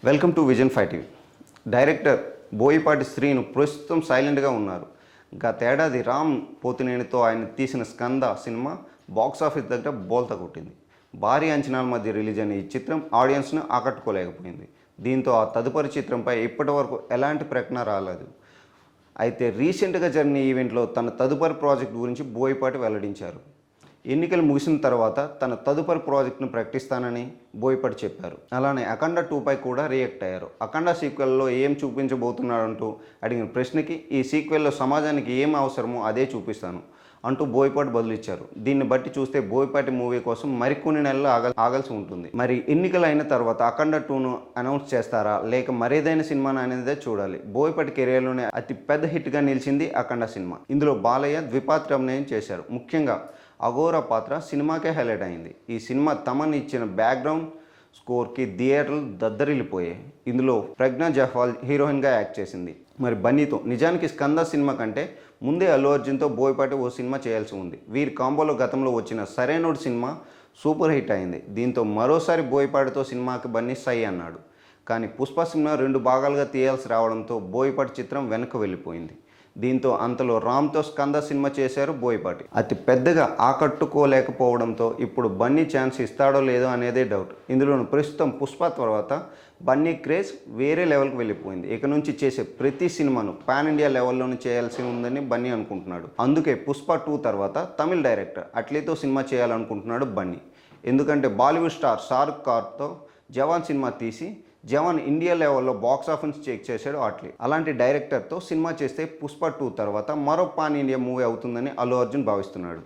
Welcome to vision 5 TV. Director Boyapati Srinu ప్రస్తుతం సైలెంట్గా ఉన్నారు. గతేడాది రామ్ పోతినేనితో ఆయన తీసిన స్కంద సినిమా బాక్సాఫీస్ దగ్గర బోల్తా కొట్టింది. భారీ అంచనాల మధ్య రిలీజ్ అయిన ఈ చిత్రం ఆడియన్స్ను ఆకట్టుకోలేకపోయింది. దీంతో ఆ తదుపరి చిత్రంపై ఇప్పటి వరకు ఎలాంటి ప్రకటన రాలేదు. అయితే రీసెంట్గా జరిగిన ఈవెంట్లో తన తదుపరి ప్రాజెక్ట్ గురించి బోయపాటి వెల్లడించారు. ఎన్నికలు ముగిసిన తర్వాత తన తదుపరి ప్రాజెక్టును ప్రకటిస్తానని బోయపాటి చెప్పారు. అలానే అఖండ 2పై కూడా రియాక్ట్ అయ్యారు. అఖండ సీక్వెల్లో ఏం చూపించబోతున్నాడంటూ అడిగిన ప్రశ్నకి ఈ సీక్వెల్లో సమాజానికి ఏం అవసరమో అదే చూపిస్తాను అంటూ బోయపాటి బదులిచ్చారు. దీన్ని బట్టి చూస్తే బోయపాటి మూవీ కోసం మరికొన్ని నెలలు ఆగాల్సి ఉంటుంది. మరి ఎన్నికలు అయిన తర్వాత అఖండ 2ను అనౌన్స్ చేస్తారా లేక మరేదైనా సినిమా అనేదే చూడాలి. బోయపాటి కెరియర్లోనే అతి పెద్ద హిట్గా నిలిచింది అఖండ సినిమా. ఇందులో బాలయ్య ద్విపాత్ర అభినయం చేశారు. ముఖ్యంగా అఘోర పాత్ర సినిమాకే హైలైట్ అయింది. ఈ సినిమా తమన్ ఇచ్చిన బ్యాక్గ్రౌండ్ స్కోర్కి థియేటర్లు దద్దరిల్లిపోయాయి. ఇందులో ప్రజ్ఞా జహ్వాల్ హీరోయిన్గా యాక్ట్ చేసింది. మరి బన్నీతో నిజానికి స్కంద సినిమా కంటే ముందే అల్లు అర్జున్తో బోయపాటి ఓ సినిమా చేయాల్సి ఉంది. వీరి కాంబోలో గతంలో వచ్చిన సరైనోడు సినిమా సూపర్ హిట్ అయింది. దీంతో మరోసారి బోయపాటితో సినిమాకి బన్నీ సై అన్నాడు. కానీ పుష్ప సినిమా 2 భాగాలుగా తీయాల్సి రావడంతో బోయపాటి చిత్రం వెనక్కి వెళ్ళిపోయింది. దీంతో అంతలో రామ్తో స్కంద సినిమా చేశారు బోయపాటి. అతి పెద్దగా ఆకట్టుకోలేకపోవడంతో ఇప్పుడు బన్నీ ఛాన్స్ ఇస్తాడో లేదో అనేదే డౌట్. ఇందులోనూ ప్రస్తుతం పుష్ప తర్వాత బన్నీ క్రేజ్ వేరే లెవెల్కి వెళ్ళిపోయింది. ఇక నుంచి చేసే ప్రతి సినిమాను పాన్ ఇండియా లెవెల్లోనే చేయాల్సి ఉందని బన్నీ అనుకుంటున్నాడు. అందుకే పుష్ప 2 తర్వాత తమిళ్ డైరెక్టర్ అట్లీతో సినిమా చేయాలనుకుంటున్నాడు బన్నీ. ఎందుకంటే బాలీవుడ్ స్టార్ షారుఖ్ ఖాన్తో జవాన్ సినిమా తీసి జవాన్ ఇండియా లెవెల్లో బాక్సాఫీస్ చెక్ చేశాడు అట్లీ. అలాంటి డైరెక్టర్తో సినిమా చేస్తే పుష్ప 2 తర్వాత మరో పాన్ ఇండియా మూవీ అవుతుందని అల్లు అర్జున్ భావిస్తున్నాడు.